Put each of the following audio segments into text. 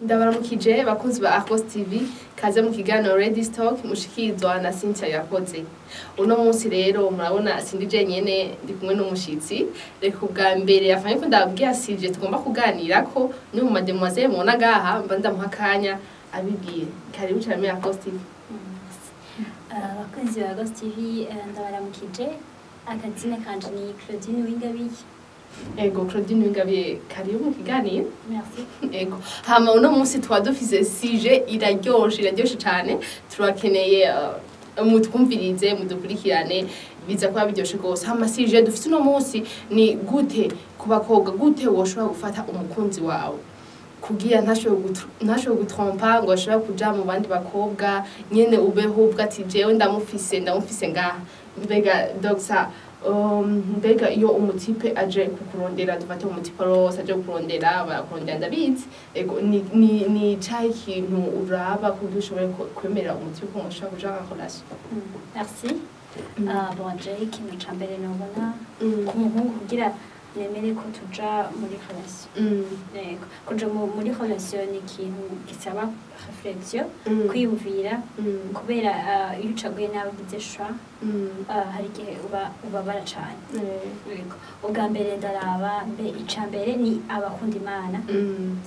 Ndabaramukije bakunzi ba Arcos TV kaze mu kiganiro Ready Stock mushikirizwa na Cynthia Yakoze. Uno munsi rero murabona sindije nyene ndi kumwe n'umushitsi reka ubwa mbere yafanye ko ndabwiye sije tugomba kuganira ko ni mu mademoiselle mubona gaha mba ndamuha kanya abibwiye. Karibu cyane muri Arcos TV. Abakunzi ba Arcos TV ndabaramukije akazina kanje ni Claudine Wingabiye. Ego Claudine Wingabiye karibu mu kiganiro. Merci. Ego hama uno munsi twadufise sije iraryoshe cyane turakeneye mutwumvirize mudukurikirane biza kuba biryoshe gose. Hama sije dufise uno munsi ni gute kubakobwa gute woshobora gufata umukunzi wawe kugira ntashobora gutrompa ngo ashobora kuja mu bandi bakobwa nyene ubeho ubwa ati jewe ndamufise ngaha mbega Dr. Mbega iyo umutipe aje kukurondera dufate umutipe rose aje kukurondera barakurondera ndabizi ego ni cyayi kintu uraba kugira ushobore kwemerera umutipe ko mushaka kuja en relation. Merci. Bon Jay ikintu ca mbere nobona ku muhungu kugira nemere ko tuja muri relation. Ego kuja muri relation ni ikintu gisaba réflexion kwiyumvira kubera iyo ucaguye nawe ugize shwa hari igihe ubabara cane. Ego ubwa mbere ndaraba mbe ica mbere ni abakunda Imana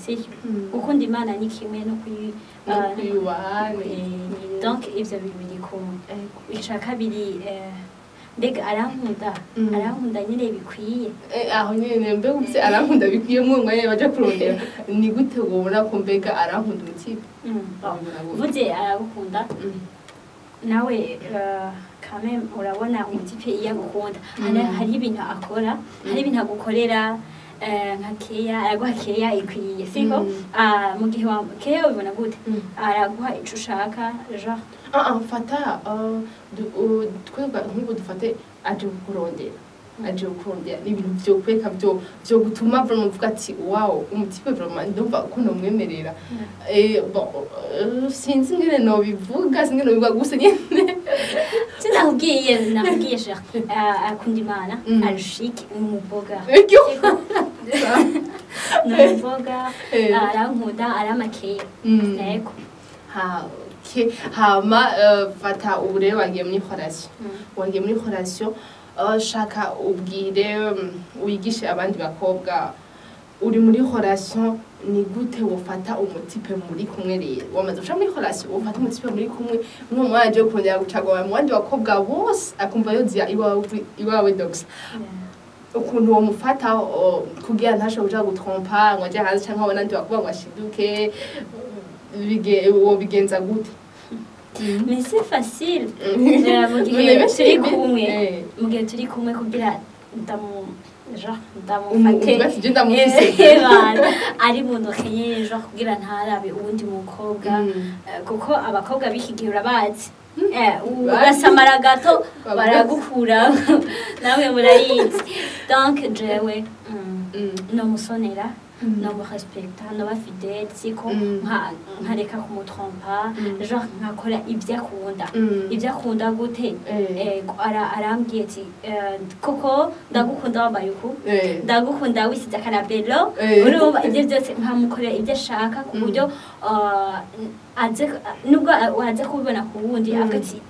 siko gukunda Imana ni kimwe no donc ivyo bibiri kumwe. Ica kabiri mbega arankunda nyine bikwiye aho nyene mbe uvye arankunda bikwiye mu mwanya baje kurondera ni gute wobona ko mbega arankunda umutipe vuze aragukunda nawe kame urabona umutipe iyo agukunda hari ibintu akora hari ibintu agukorera nka keya araguha keya ikwiye siko mu gihe wa keya ubibona gute araguha ico ushaka genre fata twebwe nk'ubu dufate aje kukurondera ni ibintu vyo kweka vyo gutuma vraiment uvuga ati wow umutipe vraiment ndumva ukuntu mwemwerera sinzi ngene no bivuga sinzi no bivuga gusa nyene nakubwiye cher akunda Imana ari chic n'umuboga n'umuboga arankunda aramakeye yego hama fata ubure wagiye muri relation shaka ubwire wigishe abandi bakobwa uri muri relation ni gute wofata umutipe muri kumwe rero wamaze guca muri relation wofata umutipe muri kumwe mwaje kurondera gucagwa mu bandi bakobwa bose akumva yoziya iwawe Dr. ukuntu wo mufata kugira ntashobora kuja gutrompa ngo aje hanze canke abona ndi bakobwa ngo ashiduke bigenza gute? Mais c'est facile. Mu gihe turi kumwe kugira ndamufate ari muntu kenye genre kugira ntarabe uwundi mukobwa kuko abakobwa biki gihe urabazi ugasamara gato baragukura nawe murayizi donc jewe no musonera no me respecta no ba fidèle siko nkareka kumutrompa genre nkakora ivyo akunda gute arambwiye ati koko ndagukunda wambaye uku ndagukunda wisize akarabelo urumva ivyo byose nkamukorera ivyo ashaka ku buryo nubwo waze kubibona ku wundi avuga ati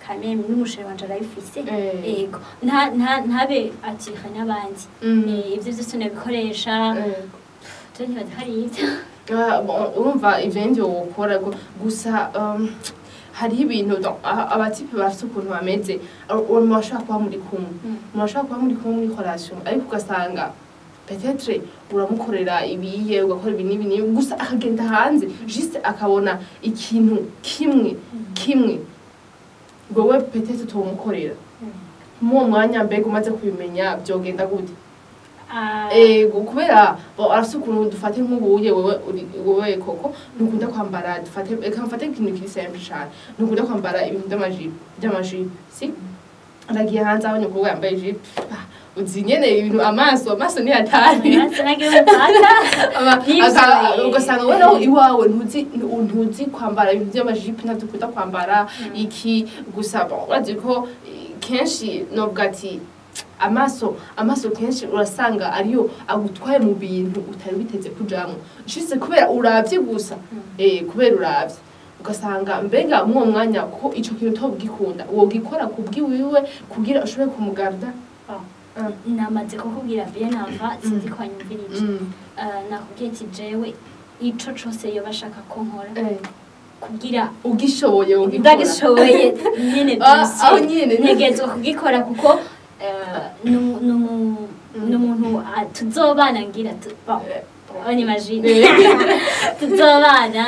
kameme n'umusheri wanje arayifise ego ntabe atira n'abandi ivyo byose nabikoresha urumva ivyo wokora gusa hariho ibintu abatipe bafite ukuntu bameze murashobora kuba muri kumwe muri relation ariko ugasanga peut-être uramukorera ibiye ugakora ibi n'ibi gusa akagenda hanze juste akabona ikintu kimwe wowe peut-être utomukorera mu mwanya mbega umaze kubimenya byogenda gute? Kubera arafite ukuntu dufate nk'ubuye wowe koko ntukunda kwambara mfate ikintu kiri simple cyane ntukunda kwambara ibintu by'amajipo si aragiye hanze abonye umukobwa yambaye ijipo uzi nyene ibintu amaso ni hatari ugasanga wewe iwawe ntuzi kwambara ibintu by'amajipo ntakunda kwambara iki gusa urazi ko kenshi novuga ati amaso kenshi urasanga ariyo agutwaye mu bintu utari biteze kujamwo ushitse kubera uravye gusa kubera uravye ugasanga mbega mu mwanya ko ico kintu utobugikunda wogikora kubwiwiwe kugira ushobore kumugarda namaze kukubwira bien avant sinzi ko anyumvirije nakubwiye ati jewe ico cose yo bashaka ko nkora kugira ugishoboye ndagishoboye nyene byose ntegezwa kugikora kuko n'umuntu tuzobana ngira on imagine tuzobana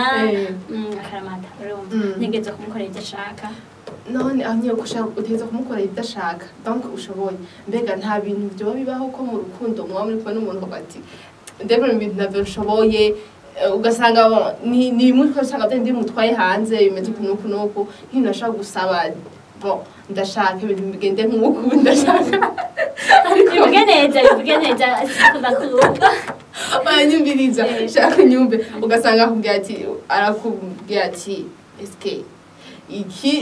akaramata ntegezwa kumukorera ibyo ashaka none aho gushaka uteza kumukorera ibyo ashaka donc ushoboye mbega nta bintu byo bibaho ko mu rukundo mwa muri kumwe n'umuntu bati ndebera ibintu navyo nshoboye ugasanga ni muri ko usanga ndi mutwaye hanze bimeze kunuku ntinashaka gusaba bon ndashaka ibintu bigende nk'uko ndashaka bivuge neza sikunda banyumviriza shaka nyumve ugasanga arakubwira ati eske iki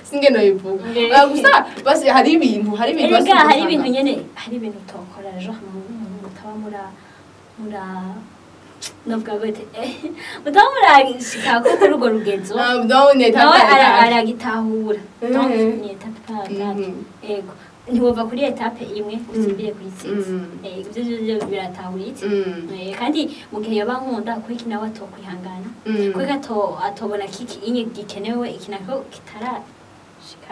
singeno yivuga gusa basi hari ibintu nyene hari ibintu utokora ejo mutaba mura nubwo gute mutaba murashika ko kuri urwo rugezo nawe aragitahura donc ni etape par ego ntiwova kuri etape imwe usimbire kuri six ibyo biratahuritse kandi mu gihe yoba nkunda kuri iki nawe atokwihangana kuko atobona kiki inye gikenewe iki nako kitarashika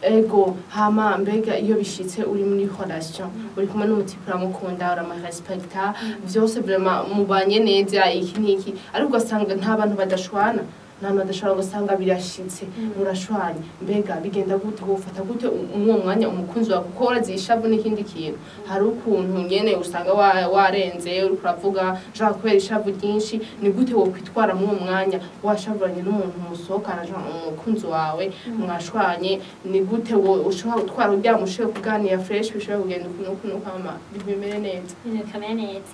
ego hama mbega iyo bishitse uri muri relation uri kumwe n'umutipe uramukunda uramurespekta vyose vraiment mubanye neza iki niki ariko ugasanga nta bantu badashwana nano adashobora gusanga birashitse murashwanye mbega bigenda gute gufata gute umwo mwanya umukunzi wawe kuko urazishavu n'ikindi kintu hari ukuntu nyene usanga warenze uri kuravuga jean kubera ishavu ryinshi ni gute wo kwitwara mu mwanya washavuranye n'umuntu musohokana jean umukunzi wawe mwashwanye ni gute wo ushobora gutwara uryamushe kuganira fresh bishobora kugenda ukuntu kama bimere neza kamera neza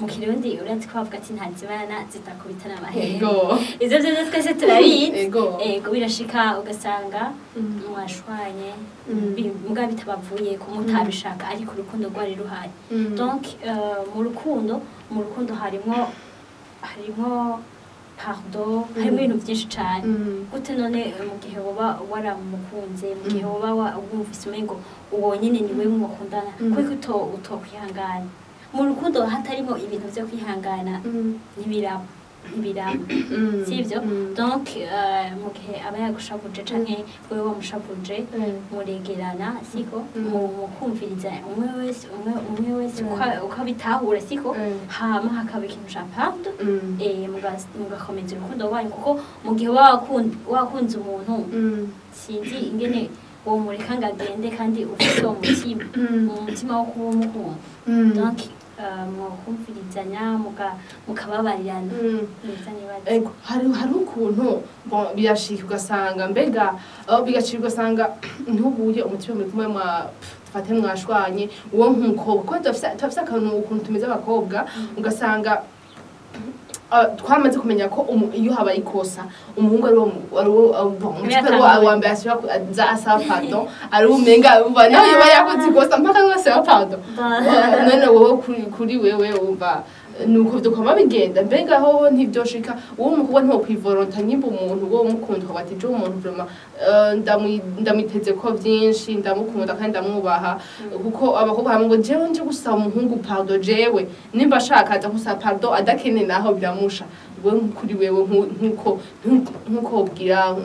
mu kirundi uranzi ko bavuga ati nta zibana zitakubitana amahembe ivyo vyose twese turabizi ego birashika ugasanga mwashwanye muga bitabavuye ko mutabishaka ariko urukundo rwari ruhari donc mu rukundo harimo pardon harimo ibintu byinshi cyane gute none mu gihe woba waramukunze mu gihe woba wumvise umengo uwo nyine niwe mukundana kuko utokwihangana mu rukundo hatarimo ibintu byo kwihangana n'ibirabo sivyo donc mu gihe aba yagushavuje canke wewe wamushavuje muregerana siko mu kumviriza umwe wese uko bitahura siko hama hakaba ikintu ca pardon mugakomeza urukundo rwanyu kuko mu gihe wakunze umuntu sinzi ingene uwo mureka ngo agende kandi ufite uwo umutima wo kuba umukunda donc mwakumvirizanya mukababarirana hari ukuntu birashika ugasanga mbega bigashika ugasanga ntubuye umutima muri kumwe fate mwashwanye uwo nk'umukobwa kuko tufise akantu ukuntu tumeze abakobwa ugasanga twamaze kumenya ko iyo habaye ikosa umuhungu ari wo wambere asubira asaba pardon ari umenga umva nawe yoba yakoze ikosa mpaka asaba pardon none wowe kuri wewe umva nuko dukoma bigenda mbega ho ntibyoshika uwo mukobwa nto kwivoronta nyimba umuntu wo mukunda bati je umuntu vraiment ndamwiteze ko byinshi ndamukunda kandi ndamwubaha kuko abakobwa hamwe ngo jewe nje gusaba umuhungu pardon jewe nimba ashaka aza gusaba pardon adakene naho biramusha wewe kuri wewe nkuko ubwira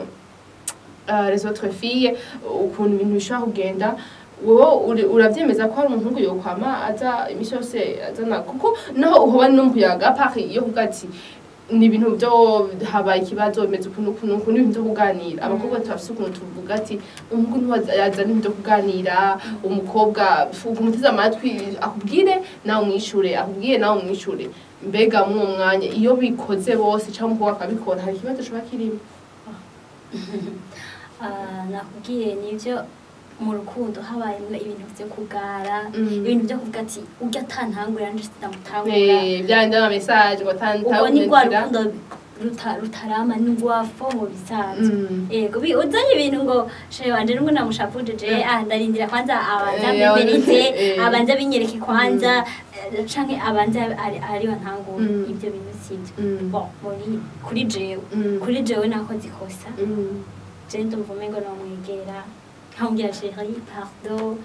les autres filles ukuntu ibintu bishobora kugenda wowe uravyemeza ko hari umuntu yokwama aza imisi yose azana kuko naho uhoba n'umuyaga pari yo kugati ni ibintu byo habaye ikibazo bimeze ukuntu n'ibintu byo kuganira abakobwa tubafise ukuntu tuvuga ati umuhungu ntiwaza n'ibintu byo kuganira umukobwa umuteze amatwi akubwire nawe umwishure akubwire nawe umwishure mbega mu mwanya iyo bikoze bose cyangwa umukobwa akabikora hari ikibazo coba kirimo nakubwiye nivyo mu rukundo habayemo ibintu byo kugara ibintu byo kuvuga ati urya tantangura nje ndamutangura byanda ama message ngo tantangura ubwo ni rwa rukundo rutarama n'urwafo mu bisanzwe yego uzanye ibintu ngo shewe wanje nubwo namushapuje ndarindira kwanza abanza bimerite abanza binyereke kwanza canke abanza ariyo ntangura ibyo bintu sivyo bon kuri jewe nakoze ikosa je ndumva umengo nomwegera nkambwira chérie pardon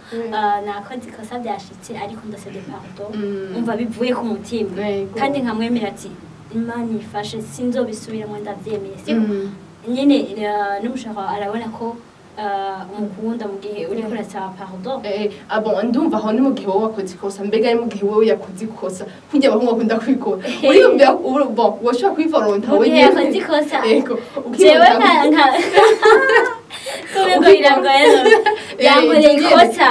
nakoze ikosa byashitse ariko ndasabye pardon umva bivuye ku mutima kandi nkamwemera ati Imana ifashe sinzobisubiramo ndavyemeye siko nyene n'umushaka arabona ko umukunda mu gihe uri kurasaba pardon bon ndumva aho ni mu gihe wowe wakoze ikosa mbega ari mu gihe wowe yakoze ikosa kujya abahungu bakunda kwikora uriyumvira bon washobora kwiforonta wowe yakoze ikosa jewe nka kubego irangoye yankoreye ikosa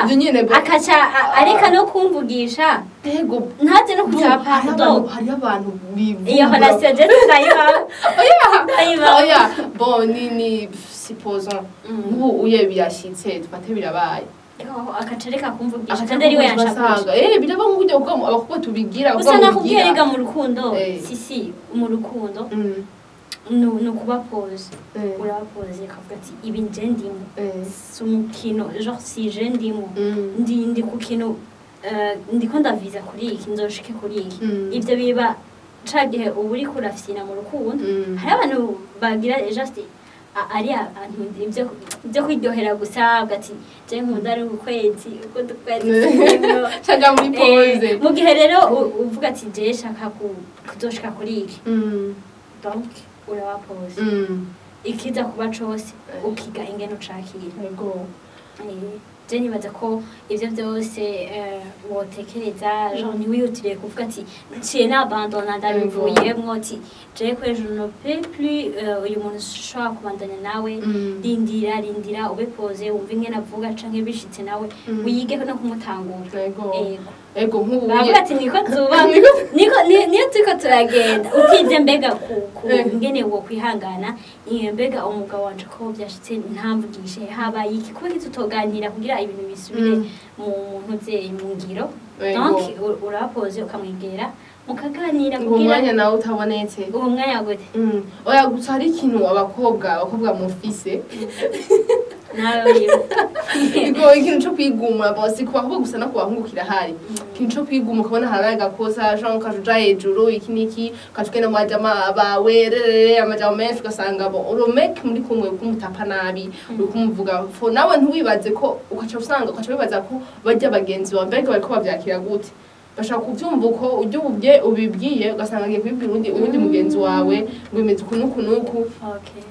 akaca areka no kumvugisha ntaze no kusaba pardon hari abantu bivuga iyo relation je oya bon ni supposons ubu uye byashitse dufate birabaye akacereka kumvugisha kandi ari we yanshaka biraba nk'uburyo bwo abakobwa tubigira gusa nakubwira mu rukundo si mu rukundo nukuba pose uraba pose kavuga ati ibi nje ndimo si umukino genre si je ndimo ndi ku kino ndiko ndaviza kuri iki nzoshike kuri iki ivyo biba cagihe ubu uri kurafyina mu rukundo hari abantu bagira just ari abantu ibyo kwiryohera gusa ugati je nkunda ari ukwezi uko dukwezi chaga muri pose mu gihe rero uvuga ati je shaka kuzoshika kuri iki donc uraba pose ikiza kuba cose ukiga ingene ucakira yego je nibaza ko ivyo byose wotekereza genre niwihutiriye kuvuga ati ciye n'abandona ndabivuyemwo ati je ko ejo no plus uyu muntu ushobora kubandanya nawe rindira ube pose wumva ingene avuga canke bishitse nawe wiyige no kumutangura ego nk'ubu bavuga ati niko zuba niyo turiko turagenda utize mbega ku ngene wo kwihangana mbega umugabo wanje ko byashitse ntamvugishe habaye iki kuko tutoganira kugira ibintu bisubire mu ntuze mu ngiro donc urapoze ukamwegera mukaganira kugira umwanya nawe utabonetse uwo mwanya gute oya gusa hari ikintu abakobwa mufise ikintu cyo kwigumura bose kubaho gusa no kubahungukira hari ikintu cyo kwiguma ukabona hari agakosa jean kajuja hejuru iki niki kacugenda mu majama bawe amajama menshi ugasanga bo uromeke muri kumwe kumutapa nabi uri kumuvuga fo nawe ntuwibaze ko ukaca wibaza ko bajya bagenzi bawe mbega bariko bavyakira gute bashaka kuvyumva uko ujye ubibwiye ugasanga agiye kubibwira undi mugenzi wawe ngo imeze kunuku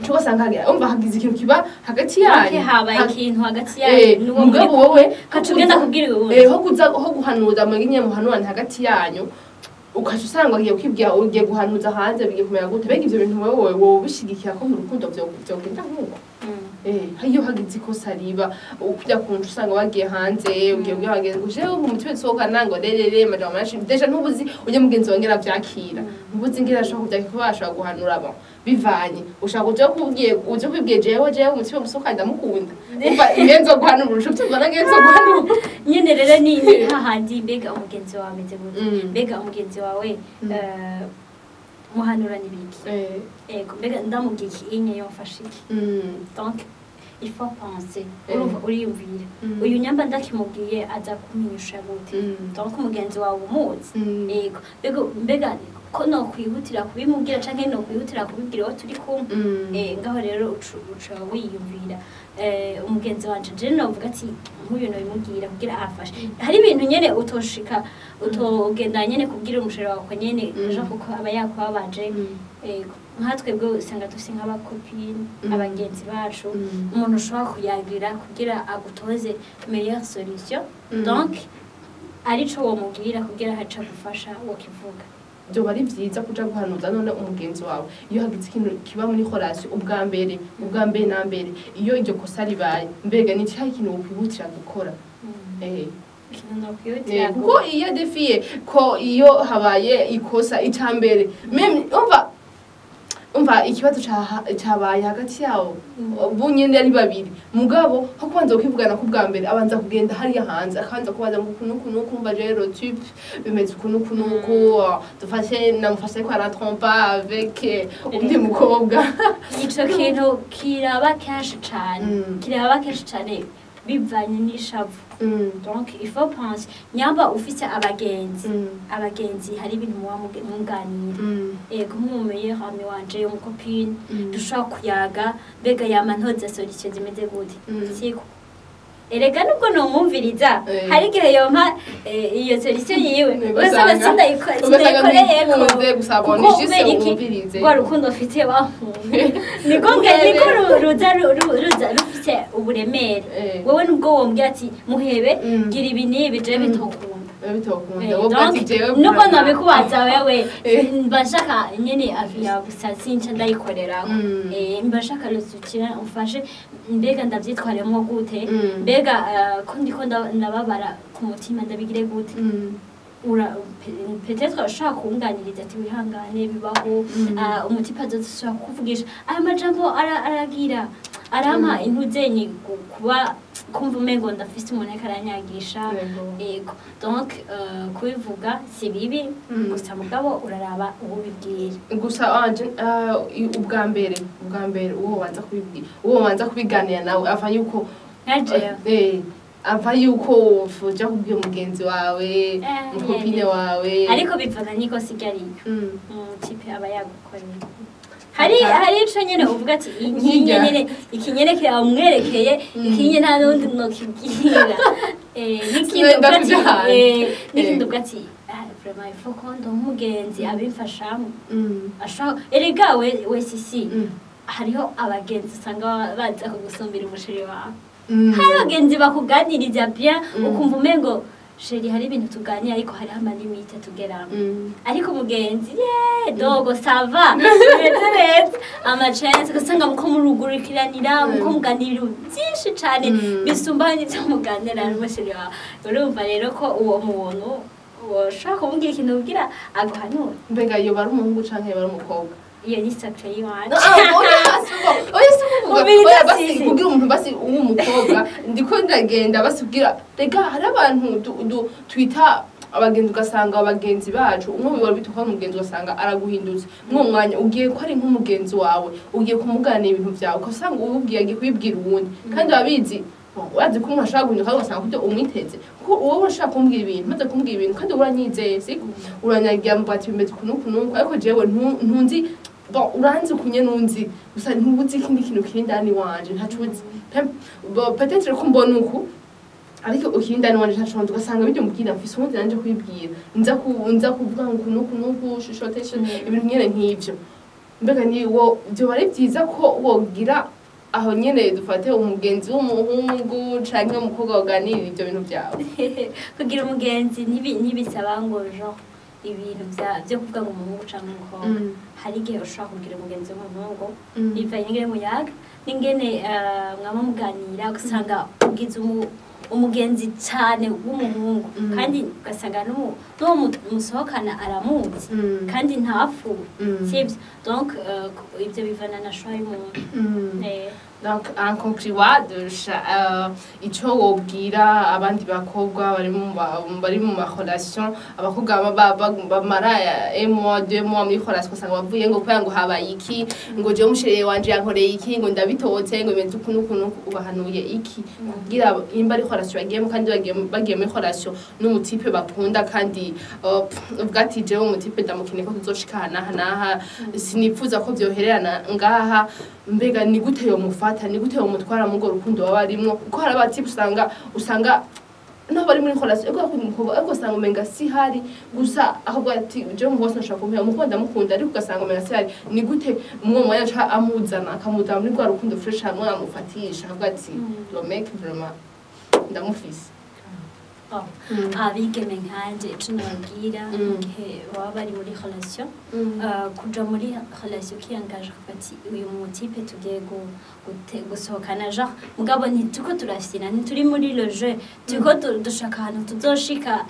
cyo ugasanga umva hagize ikintu kiba hagati yanyu habaye ikintu hagati yanyu n'uwo mugabo wowe kacugenda kubwira ubundi ho guhanuza mwenye muhanurane hagati yanyu ukaca usanga agiye kwibwira ugiye guhanuza hanze bigiye kumera gute bega ivyo bintu wowe ubishigikira ko mu rukundo vyogenda nk'uko iyo hagize ikosa riba ukujya kuntu usanga wagiye hanze ugiye bwagenze uje mu mutima sohoka nango rerere majama mashi deja ntubuzi uje mugenzi wongera vyakira ntubuzi ngira ashaka kujya kubasha guhanura aba bivanye ushaka uje kwibwiye jewe umutima musohoka ndamukunda umva ibenzo guhanura urushuti ubona ngenzo guhanura nyene rero ni hahandi mbega umugenzi wawe ameze gute mbega umugenzi wawe muhanuranye ibiki ego mbega ndamubwiye iki inye yomfashe iki donc il faut penser uriyumvira uyu nyamba ndakimubwiye aza kumenyesha gute donc umugenzi wawe umuzi ego mbega ko no kwihutira kubimubwira canke no kwihutira kubibwira aho turi kumwe ngaho rero uca wiyumvira umugenzi wanje je novuga ati nk'uyu no bimubwira kugira afashe hari ibintu nyene utogenda nyene kubwira umusheri wawe nyene ejo kuko aba yakwabaje nkatwebwe usanga dufise nk'abakopine abagenzi bacu umuntu ushobora kuyagira kugira agutoze meilleure solution donc arico womubwira kugira haca gufasha wokivuga byo bari vyiza kuja guhanuza none umugenzi wawe iyo hagize ikintu kiba muri relation ubwa mbere na mbere iyo iryo kosa ribaye mbega ni cyaha ikintu wokwihutira gukora kuko iyo defiye ko iyo habaye ikosa icambere meme umva urumva ikibazo cyabaye hagati yabo bo nyene ari babiri mugabo ho kubanza kwivugana ku bwa mbere abanza kugenda hariya hanze akabanza kubaza ngo kunuku kumva rero type bimeze kunuku dufashe namufashe ko aratrompa avec undi mukobwa ico kintu kiraba kenshi cane bivanye n'ishavu donc il faut penser nyamba ufite abagenzi hari ibintu muba muganira nk'umumeyer ami wanje umukopine dushobora kuyaga mbega yama ntoza solution zimeze gute siko erega nubwo nomumviriza hari igihe yompa iyo solution yiwe usanga sindayikoreye ko rwa rukundo ufite bahunze niko ruza rufite uburemere wewe nubwo wombwira ati muhebe gira ibi n'ibi je bitokunda nubwo nabikubaza wewe mbashaka nyene aviya gusa sinca ndayikorera mbashaka rusukira umfashe mbega ndavyitwaremo gute mbega ko ndiko ndababara ku mutima ndabigire gute peut-être ushaka kunganiriza ati wihangane bibaho umutipa azoshobora kuvugisha aya majambo aragira arama intuzenyi kuba kumva umengo ndafise umuntu ariko aranyagisha yego donc kubivuga si bibi gusa mugabo uraraba uwo bibwira gusa ubwa mbere uwo wanza kubiganira nawe ava yuko ava yuko uja kubwira umugenzi wawe umukopine wawe ariko bivana niko sigariyo tipe aba yagukorera hari ico nyene uvuga ati ikinyene kiramwerekeye ikinye nta nundi nokibwira n'ikindi uvuga ati vraiment il faut qu'on umugenzi abimfashamo ashaka erega we sisi hariho abagenzi usanga baza kugusumbira umusheri wawe hari abagenzi bakuganiriza bien ukumva umengo sheri hari ibintu tuganira ariko hari amalimite tugeramo ariko umugenzi dogo sava bimeze neza amachance gusanga muko murugurikiranira muko muganira byinshi cyane bisumba n'ibyo muganira n'umusheri wawe urumva rero ko uwo muntu woshaka kumubwira ikintu ubwira aguhanura mbega iyo bari umuhungu canke bari umukobwa iyo ni sakre yiwanje basi kugira umuntu basi uw'umukobwa ndiko ndagenda basubwira rega hari abantu twita abagenzi ugasanga abagenzi bacu umwe bibora bituka umugenzi ugasanga araguhindutse mwo mwanya ugiye ko ari nk'umugenzi wawe ugiye kumuganira ibintu byawe ugasanga ububwiye agiye kwibwira uwundi kandi babizi wazi ko umuntu ashaka guhinduka ugasanga kubyo umwiteze kuko uwo ushaka kumbwira ibintu maze kumbwira ibintu kandi uranyizeye siko uranyagira mu bati bimeze kunuku ariko jewe ntunzi uranzi kunye nunzi gusa ntubuzi ikindi kintu kiri ndani wanje ntacuzi peut-être ko mbona uku ariko ukiri ndani wanje ntacuzi ugasanga bijye mubwira mfise ubundi nanje kwibwira nza kuvuga ngo nuku shishoteshe ibintu nyene nk'ivyo mbega ni wo byo bari byiza ko wogira aho nyene dufate umugenzi w'umuhungu canke umukobwa waganira ibyo bintu byawe kugira umugenzi ntibisaba ngo genre ibintu byo kuvuga ngo umuhungu canke umukobwa hari igihe ushobora kugira umugenzi w'umuhungu bivanye n'ingene muyaga n'ingene mwaba muganira ugasanga ugize umugenzi cyane w'umuhungu kandi ugasanga n'uwo musohokana aramuzi kandi ntapfu sibyo donc ibyo bivana na choix y'umuntu donc en conclusion ico wobwira abandi bakobwa bari mu ma relation abakobwa bamara un mois deux mois muri relation usanga bavuye ngo kwanga habaye iki ngo je mushireye wanje yankoreye iki ngo ndabitotse ngo imeze ukuntu ubahanuye iki kugira imba ari relation bagiyemo kandi bagiye muri relation n'umutipe bakunda kandi uvuga ati je umutipe ndamukine ko tuzoshikana naha sinifuza ko byohererana ngaha mbega ni gute yo mufata ni gute yo mutwara mu rukundo baba barimo kuko hari abatipe usanga no bari muri relation ego kumukobwa ego usanga umenga si hari gusa ahubwo ati je mu hose nashaka kumenya umukunda mukunda ariko ugasanga umenga si hari ni gute umwe mu mwanya amuzana akamuzana muri rwa rukundo fresh hamwe amufatisha ahubwo ati yo make vraiment ndamufise abigeme nkanje ico nababwira igihe baba bari muri relation kuja muri relation kiyangaje ati uyu mutipe tugiye gusohokana genre mugabo ntituko turafyina ntituri muri le jeu tuko dushaka ahantu tuzoshika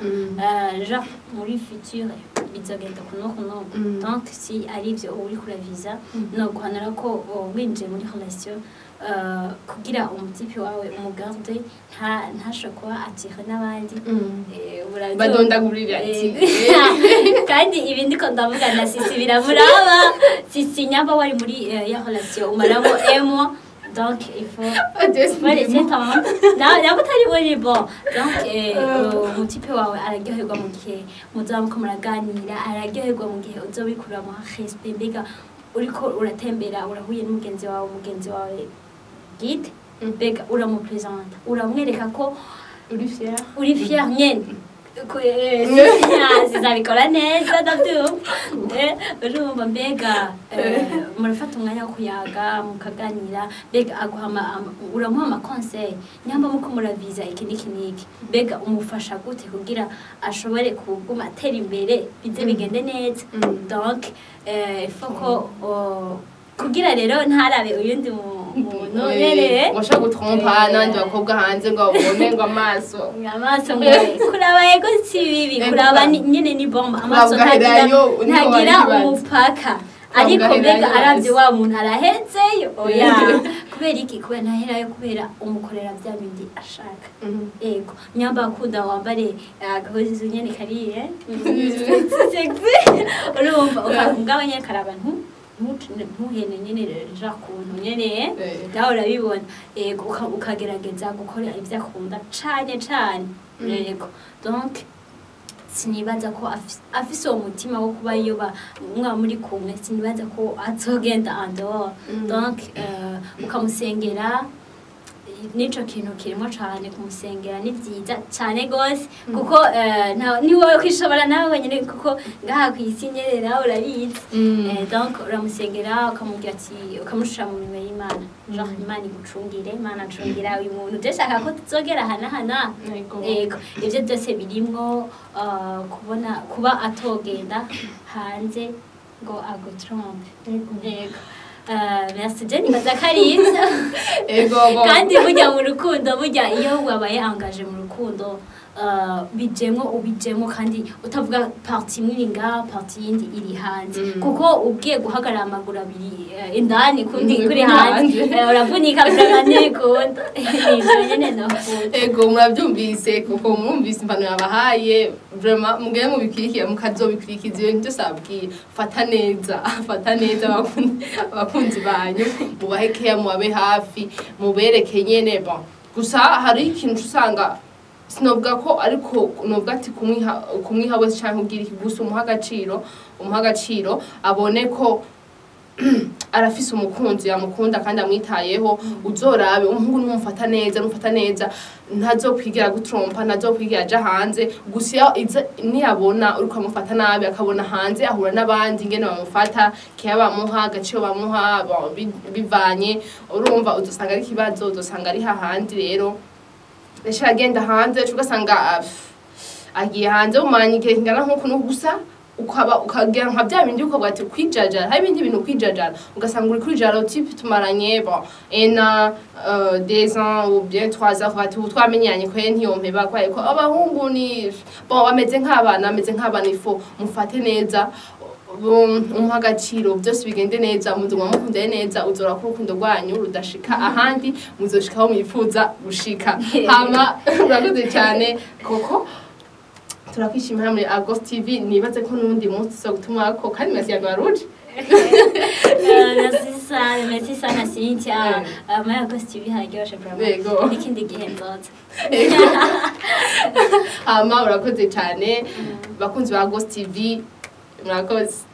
genre muri future bizogenda kuno donc si ari ivyo uri kuraviza no guhanura ko winjiye muri relation kugira umutipe wawe umugarde ntashobora kuba atira n'abandi badondagurira ati kandi ibi ndiko ndavuga na Sisi biramuraba Sisi nyamba wari muri ya relation umaramo emo donc il faut laisser temps na butari buri bon donc umutipe wawe araryoherwa mu gihe muzamuko muraganira araryoherwa mu gihe uzobikura mu respect mbega uriko uratembera urahuye n'umugenzi wawe guide bega uramupresenta uramwereka ko uri fier nyene zizabikora neza ndabyumva urumva mbega murafata umwanya wo kuyaga mukaganira mbega uramuha amakonseyi nyamba muko muraviza iki n'iki mbega umufasha gute kugira ashobore kuguma atera imbere bize bigende neza donc ifoko kugira rero ntarabe uyundi muntu rere washa gutrompa nandi bakobwa hanze ngo babone ngo amaso ngo kuraba yego si bibi kuraba nyene ni bomba amaso ntagira umupaka ariko mbega aravye wa muntu arahenzeyo oya kubera iki kubera ntaherayo kubera umukorera vya bindi ashaka ego nyamba akunda wambare agahozi nyene kariye urumva ukagaba nyene karabantu ntuhene nyene ja kuntu nyene nawe urabibona ego ukagerageza gukora ivyo akunda cane yego donc sinibaza ko afise umutima wo kuba yoba muri kumwe sinibaza ko azogenda ando donc ukamusengera nico kintu kirimo cyane kumusengera ni byiza cyane gose kuko ni wowe kwishobora nawe wenyine kuko ngaha kwisinyerera urabizi donc uramusengera ukamubwira ati ukamushira mu mirimo y'Imana genre Imana igucungire Imana acungira uyu muntu ndashaka ko tuzogera hana yego ivyo byose birimwo kuba atogenda hanze ngo agutrompe yego merci Jenny bazakariza ego kandi burya mu rukundo burya iyo wabaye engagé mu rukundo ubijemo kandi utavuga parti imwe nga parti yindi iri hanze kuko ubwiye guhagarara amaguru abiri indani kundi kuri hanze uravunika byamane kundo ego murabyumvise kuko mwumvise impano yabahaye vraiment mugeye mu bikirikira mukazobikirikiza iyo ndusabwiye fata neza abakunzi banyu mubahe care mubabe hafi mubereke nyene bon gusa hari ikintu usanga sinovuga ko ariko novuga ati kumwiha wese canke ugira ikigusa umuha agaciro abone ko arafise umukunzi yamukunda kandi amwitayeho uzorabe umuhungu numufata neza ntazokwigira gutrompa ntazokwigira aja hanze gusa niyabona uriko amufata nabi akabona hanze ahura n'abandi ngene bamufata kiya bamuha agaciro bamuha bivanye urumva uzosanga ari kibazo uzosanga ari hahandi rero Nesha agenda hanze ugasanga agiye hanze umanye igihe kingana nkuko gusa ukagira nka bya bindi uko bwati kwijajara hari ibindi bintu kwijajara ugasanga uri kuri jaro type tumaranye des ans ou bien 3 ans bati twamenyanye ko ntiyompeba kwaye ko abahungu ni bameze nk'abana ifo mufate neza umuha agaciro byose bigende neza muzuma mukundane neza uzora ko urukundo rwanyu rudashika ahandi muzoshikaho mwifuza gushika hama urakoze cyane koko turakwishimira muri Agos TV nibaze ko nundi munsi so gutuma ko kandi merci yagaruje merci sana Cynthia muri Agos TV haryoshye vraiment ikindi gihe nzoza hama urakoze cyane bakunzi ba Agos TV murakoze